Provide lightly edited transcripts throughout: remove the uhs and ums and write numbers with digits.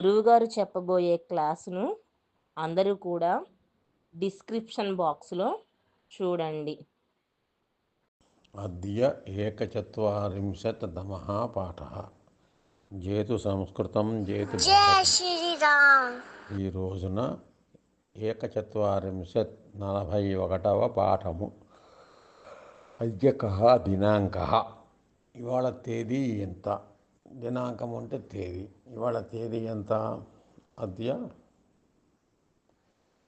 గురువుగారు చెప్పబోయే క్లాసును అందరూ కూడా డిస్క్రిప్షన్ బాక్స్లో చూడండి. అద్య ఏకచత్వారింశత్తమః పాఠः జేతు సంస్కృతం జేతు భారతం. ఈ రోజున 41వ పాఠము. అద్య కః దినాంకః. ఇవాళ తేదీ ఎంత? దినాంకం అంటే తేదీ. ఇవాళ తేదీ ఎంత? అద్య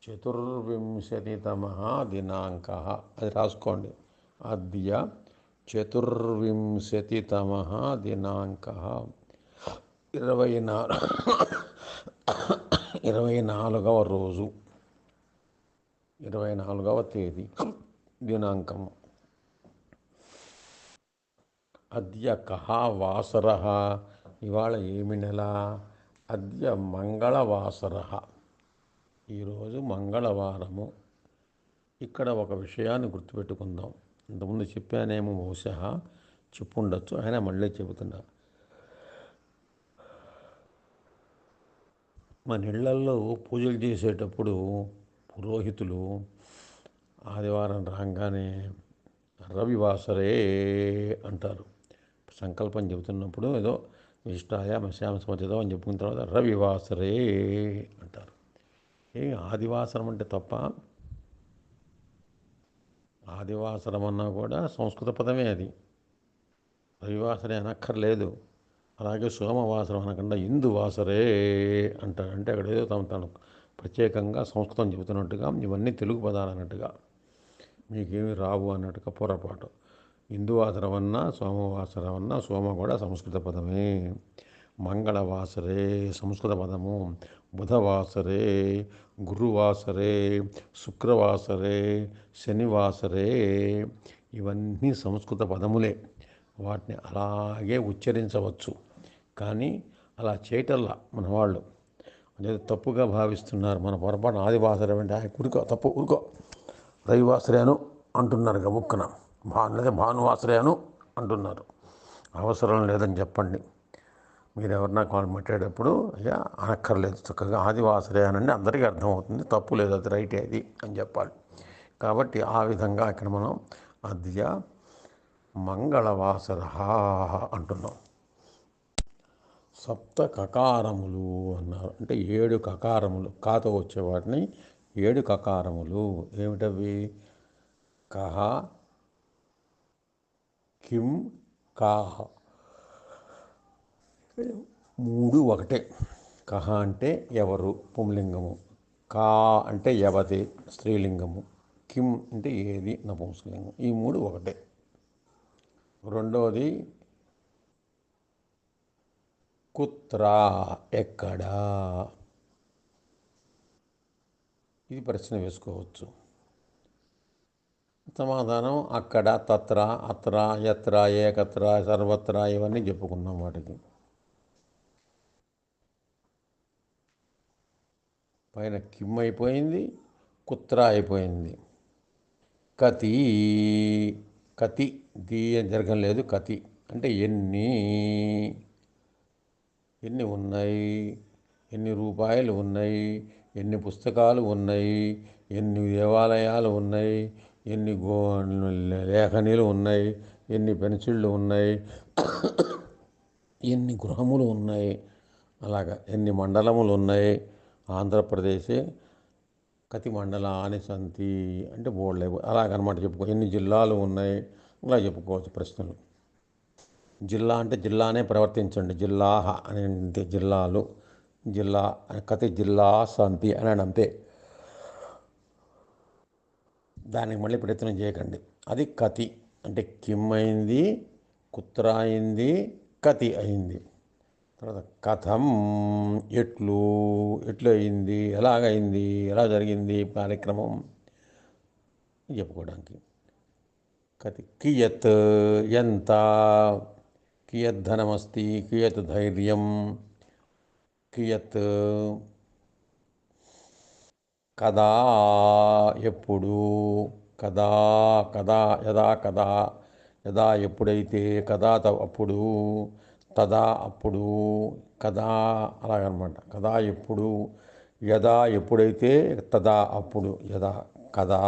24తమః దినాంకః. అది రాసుకోండి. అద్య 24తమః దినాంకః. 24వ రోజు, 24వ తేదీ దినాంకము. అద్య కః వాసరః. ఇవాళ ఏమి నెల? అద్య మంగళవాసరః. ఈరోజు మంగళవారము. ఇక్కడ ఒక విషయాన్ని గుర్తుపెట్టుకుందాం. ఇంతకుముందు చెప్పానేమో, బహుశా చెప్పుండొచ్చు, అయినా మళ్ళీ చెబుతున్నా. మన ఇళ్లల్లో పూజలు చేసేటప్పుడు పురోహితులు ఆదివారం రాగానే రవివాసరే అంటారు. సంకల్పం చెబుతున్నప్పుడు ఏదో ఇష్టాయ మశ్యామ సమర్థితో అని చెప్పుకున్న తర్వాత రవివాసరే అంటారు. ఆదివాసరం అంటే తప్ప? ఆదివాసరం అన్నా కూడా సంస్కృత పదమే అది. రవివాసరే అనక్కర్లేదు. అలాగే సోమవాసరం అనకుండా ఇందువాసరే అంటారు. అంటే అక్కడ ఏదో తను ప్రత్యేకంగా సంస్కృతం చెబుతున్నట్టుగా, ఇవన్నీ తెలుగు పదాలు అన్నట్టుగా, మీకేమి రావు అన్నట్టుగా పొరపాటు. ఇందువాసరం అన్నా సోమవాసరం అన్నా, సోమ కూడా సంస్కృత పదమే. మంగళవాసరే సంస్కృత పదము. బుధవాసరే, గురువాసరే, శుక్రవాసరే, శనివాసరే, ఇవన్నీ సంస్కృత పదములే. వాటిని అలాగే ఉచ్చరించవచ్చు. కానీ అలా చేయటల్లా మన వాళ్ళు. అదే తప్పుగా భావిస్తున్నారు. మన పొరపాటు ఆదివాసరం అంటే ఉరుకో, తప్పు, ఉరుకో, రవివాసరేను అంటున్నారు. గబుక్కున లేదా భానువాసరేను అంటున్నారు. అవసరం లేదని చెప్పండి. మీరు ఎవరన్నా కాల్ పెట్టేటప్పుడు అయ్యా అనక్కర్లేదు, చక్కగా ఆదివాసరే అనండి, అందరికీ అర్థమవుతుంది. తప్పు లేదు, అది రైటే అది అని చెప్పాలి. కాబట్టి ఆ విధంగా ఇక్కడ మనం అద్య మంగళవాసరః అంటున్నాం. సప్త కకారములు అన్నారు. అంటే 7 కకారములు, కాతో వచ్చే వాటిని 7 కకారములు. ఏమిటవి? కహ, కిం, కాహ. 3 ఒకటే. కహ అంటే ఎవరు, పుంలింగము. కా అంటే యవతి, స్త్రీలింగము. కిం అంటే ఏది, నపుంసకలింగం. ఈ 3 ఒకటే. రెండోది కుత్ర, ఎక్కడా. ఇది ప్రశ్న వేసుకోవచ్చు. సమాధానం అక్కడ, తత్ర, అత్ర, యత్ర, ఏకత్ర, సర్వత్ర, ఇవన్నీ చెప్పుకున్నాం. వాటికి పైన కిమ్ అయిపోయింది, కుత్ర అయిపోయింది. కతి, కతి దీ దీర్ఘం లేదు. కతి అంటే ఎన్ని, ఎన్ని ఉన్నాయి, ఎన్ని రూపాయలు ఉన్నాయి, ఎన్ని పుస్తకాలు ఉన్నాయి, ఎన్ని దేవాలయాలు ఉన్నాయి, ఎన్ని లేఖనీలు ఉన్నాయి, ఎన్ని పెన్సిళ్ళు ఉన్నాయి, ఎన్ని గృహములు ఉన్నాయి, అలాగా ఎన్ని మండలములు ఉన్నాయి. ఆంధ్రప్రదేశ్ కతి మండలాని సంతి అంటే బోర్డులే, అలాగనమాట చెప్పుకో. ఎన్ని జిల్లాలు ఉన్నాయి, ఇలా చెప్పుకోవచ్చు ప్రశ్నలు. జిల్లా అంటే జిల్లానే ప్రవర్తించండి. జిల్లాహ అని అంటే జిల్లాలు, జిల్లా కతి జిల్లా సంతి అని అంతే. దానికి మళ్ళీ ప్రయత్నం చేయకండి. అది కతి అంటే కిమ్ అయింది, కుత్ర అయింది, కతి అయింది. తర్వాత కథం, ఎట్లు, ఎట్లు అయింది, ఎలాగైంది, ఎలా జరిగింది కార్యక్రమం చెప్పుకోవడానికి. కతి కియత్, ఎంత, కియత్ ధనమస్తి, కియత్ ధైర్యం, కియత్, కదా, ఎప్పుడు, కదా, కదా, యదా, కదా, యదా ఎప్పుడైతే, కదా అప్పుడు, తదా అప్పుడు, కదా అలాగనమాట. కదా ఎప్పుడు, యదా ఎప్పుడైతే, తదా అప్పుడు, యదా కదా.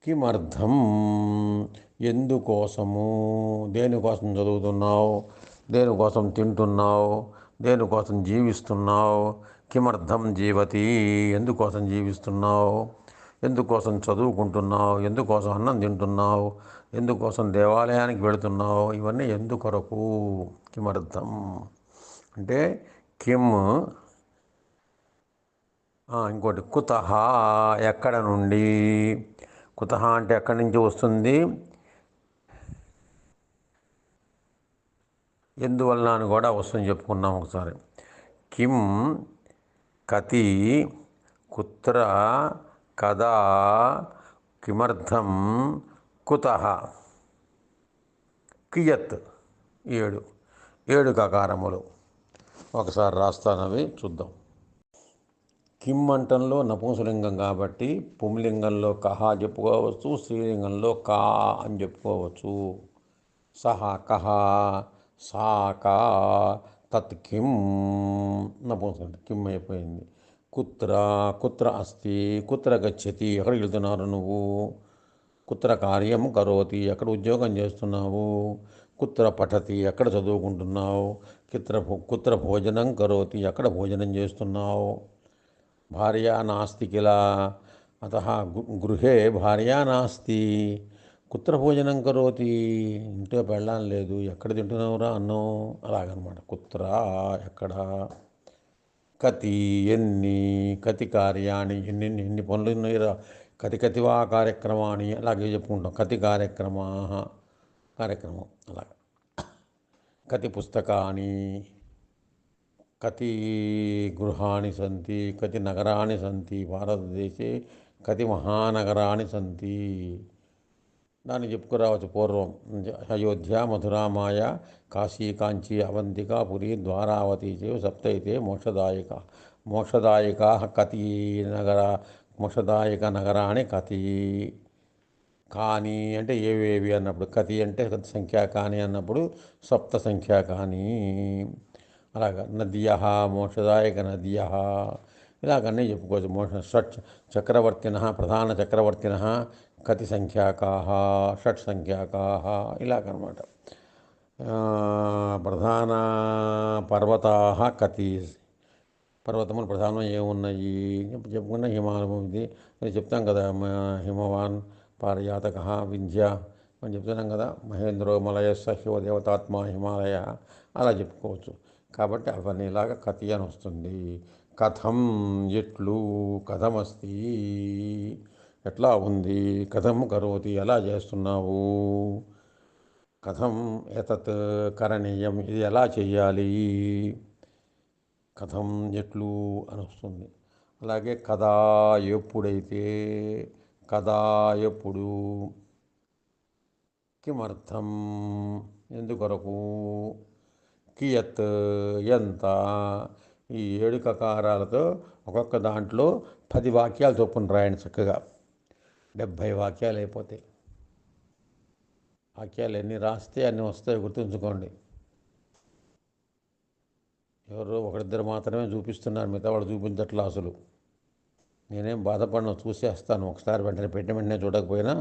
కిమర్థం ఎందుకోసము, దేనికోసం చదువుతున్నావు, దేనికోసం తింటున్నావు, దేనికోసం జీవిస్తున్నావు. కిమర్థం జీవతి, ఎందుకోసం జీవిస్తున్నావు, ఎందుకోసం చదువుకుంటున్నావు, ఎందుకోసం అన్నం తింటున్నావు, ఎందుకోసం దేవాలయానికి వెళుతున్నావు, ఇవన్నీ ఎందుకొరకు. కిమర్థం అంటే కిమ్, ఇంకోటి కుతహ, ఎక్కడ నుండి. కుతహ అంటే ఎక్కడి నుంచి వస్తుంది, ఎందువలన అని కూడా వస్తుంది, చెప్పుకున్నాం ఒకసారి. కిం, కతి, కుత్ర, కదా, కిమర్థం, కుతః. కియత్, 7 7 కకారములు. ఒకసారి రాస్తాను, అవి చూద్దాం. కిమ్ అంటంలో నపుంసలింగం కాబట్టి పుంలింగంలో కహ చెప్పుకోవచ్చు, స్త్రీలింగంలో కా అని చెప్పుకోవచ్చు. సహ కహ, సా కా, తత్ కిం, నపుంసకం కిమ్ అయిపోయింది. కుత్ర, కుత్ర అస్తి, కుత్ర గచ్చతి, ఎక్కడికి వెళ్తున్నారు నువ్వు. కుత్ర కార్యం కరోతి, ఎక్కడ ఉద్యోగం చేస్తున్నావు. కుత్ర పఠతి, ఎక్కడ చదువుకుంటున్నావు. కుత్ర భోజనం కరోతి, ఎక్కడ భోజనం చేస్తున్నావు. భార్య నాస్తి కిల, అతః గృహే భార్య నాస్తి. కుత్ర భోజనం కరోతి, ఇంట్లో పెళ్ళాం లేదు, ఎక్కడ తింటున్నావురా అన్నం, అలాగనమాట. కుత్ర ఎక్కడ. కతి ఎన్ని, కతి కార్యాణి ఎన్ని పనులు ఉన్నాయిరా, కతివా కార్యక్రమాన్ని అలాగే చెప్పుకుంటాం. కతి కార్యక్రమం అలాగ. కతి పుస్తకాన్ని, కతి గృహాణి సంతి, కతి నగరాణి సంతి, భారతదేశే కతి మహానగరాణి సంతి. దాన్ని చెప్పుకురావచ్చు పూర్వం. అయోధ్య, మధురా, మాయ, కాశీ, కాంచీ, అవంతిక, పురి, ద్వారావతి చేవ సప్తైతే మోక్షదాయక కతి నగర, మోక్షదాయక నగరాణి కతి. కానీ అంటే ఏవేవి అన్నప్పుడు, కతి అంటే సంఖ్యా కాని అన్నప్పుడు సప్త సంఖ్యా కానీ. అలాగా నద్య, మోక్షదాయక నద్య, ఇలాగన్నీ చెప్పుకోవచ్చు. షట్ చక్రవర్తిన, ప్రధాన చక్రవర్తిన కతి సంఖ్యాకా, షట్ సంఖ్యాకా, ఇలాగనమాట. ప్రధాన పర్వతా కతి, పర్వతములు ప్రధానం ఏమున్నాయి చెప్పుకున్న హిమాలయం ఇది అని చెప్తాం కదా. హిమవాన్, పారిజాతక, వింధ్య అని చెప్తున్నాం కదా. మహేంద్రో మలయస్స శివ దేవతాత్మ హిమాలయ, అలా చెప్పుకోవచ్చు. కాబట్టి అవన్నీ ఇలాగా కతి అని వస్తుంది. కథం ఎట్లు, కథమస్తి ఎట్లా ఉంది, కథం కరోతి ఎలా చేస్తున్నావు, కథం ఏతత్ కరణీయం ఇది ఎలా చెయ్యాలి, కథం ఎట్లు అని వస్తుంది. అలాగే కదా ఎప్పుడైతే, కదా ఎప్పుడు, కిమర్థం ఎందుకొరకు, కియత్ ఎంత. ఈ 7 కకారాలతో ఒక్కొక్క దాంట్లో 10 వాక్యాలు చొప్పున రాయండి చక్కగా. 70 వాక్యాలు అయిపోతాయి. వాక్యాలు ఎన్ని రాస్తే అన్ని వస్తాయి, గుర్తుంచుకోండి. ఎవరో ఒకరిద్దరు మాత్రమే చూపిస్తున్నారు, మిగతా వాళ్ళు చూపించట్లా అసలు. నేనేం బాధపడను, చూసేస్తాను ఒకసారి. వెంటనే చూడకపోయినా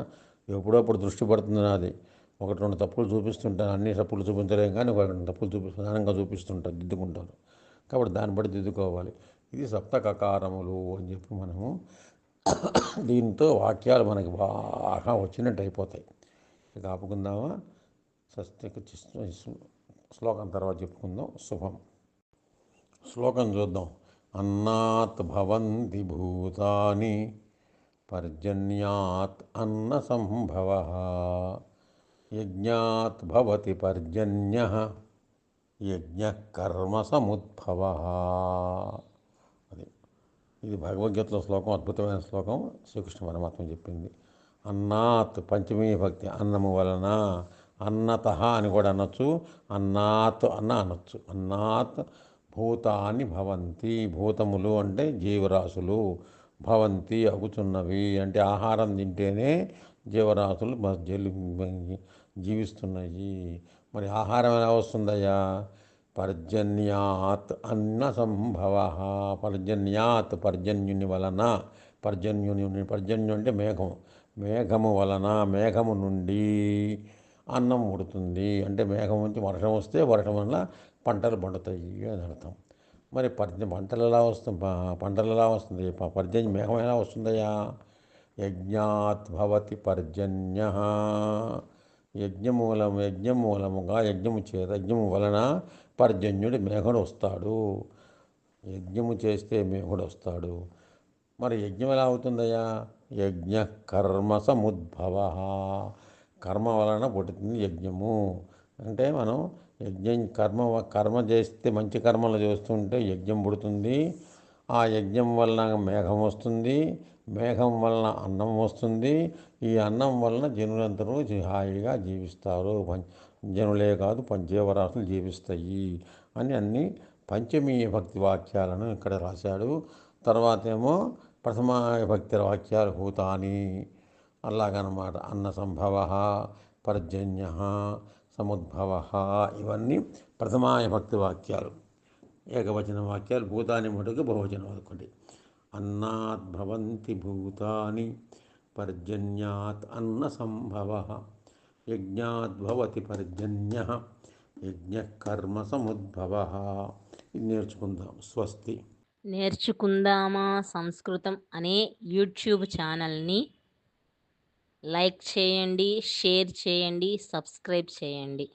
ఎప్పుడప్పుడు దృష్టి పడుతుంది నాది. 1-2 తప్పులు చూపిస్తుంటాను, అన్ని తప్పులు చూపించలేం కానీ 1-2 తప్పులు ప్రధానంగా చూపిస్తుంటాను, దిద్దుకుంటాను. కాబట్టి దాన్ని బట్టి దిద్దుకోవాలి. ఇది సప్తకకారములు అని చెప్పి మనము దీంతో వాక్యాలు మనకి బాగా వచ్చినట్టు అయిపోతాయి. ఇక ఆపుకుందామా. శ్లోకం తర్వాత చెప్పుకుందాం. శుభం. శ్లోకం చూద్దాం. అన్నాత్ భవంతి భూతాని పర్జన్యాత్ అన్న సంభవ, యజ్ఞాత్ భవతి పర్జన్యః యజ్ఞః కర్మ సముద్భవ. అది ఇది భగవద్గీతలో శ్లోకం, అద్భుతమైన శ్లోకం. శ్రీకృష్ణ పరమాత్మ చెప్పింది. అన్నాత్ పంచమీ భక్తి, అన్నము వలన. అన్నతః అని కూడా అనొచ్చు, అన్నాత్ అన్న అనొచ్చు. అన్నాత్ భూతాన్ని భవంతి, భూతములు అంటే జీవరాశులు, భవంతి అగుచున్నవి అంటే ఆహారం తింటేనే జీవరాశులు జీవిస్తున్నాయి. మరి ఆహారం ఎలా వస్తుందయ్యా? పర్జన్యాత్ అన్న సంభవ. పర్జన్యాత్ పర్జన్యుని వలన. పర్జన్యం అంటే మేఘం. మేఘము వలన, మేఘము నుండి అన్నం ఉడుతుంది. అంటే మేఘం నుంచి వర్షం వస్తే వర్షం వల్ల పంటలు పండుతాయి అని అర్థం. మరి పంటలు ఎలా వస్తుంది? పర్జన్య మేఘం ఎలా వస్తుందయ్యా? యజ్ఞాత్ భవతి పర్జన్య. యజ్ఞము వలన పర్జన్యుడు మేఘుడు వస్తాడు. యజ్ఞము చేస్తే మేఘుడు వస్తాడు. మరి యజ్ఞం ఎలా అవుతుందయ్యా? యజ్ఞ కర్మ సముద్భవ. కర్మ వలన పుడుతుంది యజ్ఞము. అంటే మనం కర్మ చేస్తే మంచి కర్మలు చేస్తుంటే యజ్ఞం పుడుతుంది. ఆ యజ్ఞం వలన మేఘం వస్తుంది. మేఘం వలన అన్నం వస్తుంది. ఈ అన్నం వలన జనులందరూ హాయిగా జీవిస్తారు. జనులే కాదు పంచజీవరాశులు జీవిస్తాయి అని అన్ని పంచమీ భక్తి వాక్యాలను ఇక్కడ రాశాడు. తర్వాత ఏమో ప్రథమా విభక్తి వాక్యాలు భూతాని అలాగనమాట. అన్న సంభవ, పర్జన్య, సముద్భవ ఇవన్నీ ప్రథమా విభక్తి వాక్యాలు. ఏకవచన వాక్యాలు. భూతాని మటుకు బహువచనం ఒకటి. అన్నాద్భవంతి భూతాని, పర్జన్యాత్ అన్న సంభవ, యజ్ఞాద్భవతి పర్జన్య, యజ్ఞ కర్మ సముద్భవ. ఇది నేర్చుకుందాం. స్వస్తి. నేర్చుకుందామా సంస్కృతం అనే యూట్యూబ్ ఛానల్ని లైక్ చేయండి, షేర్ చేయండి, సబ్స్క్రైబ్ చేయండి.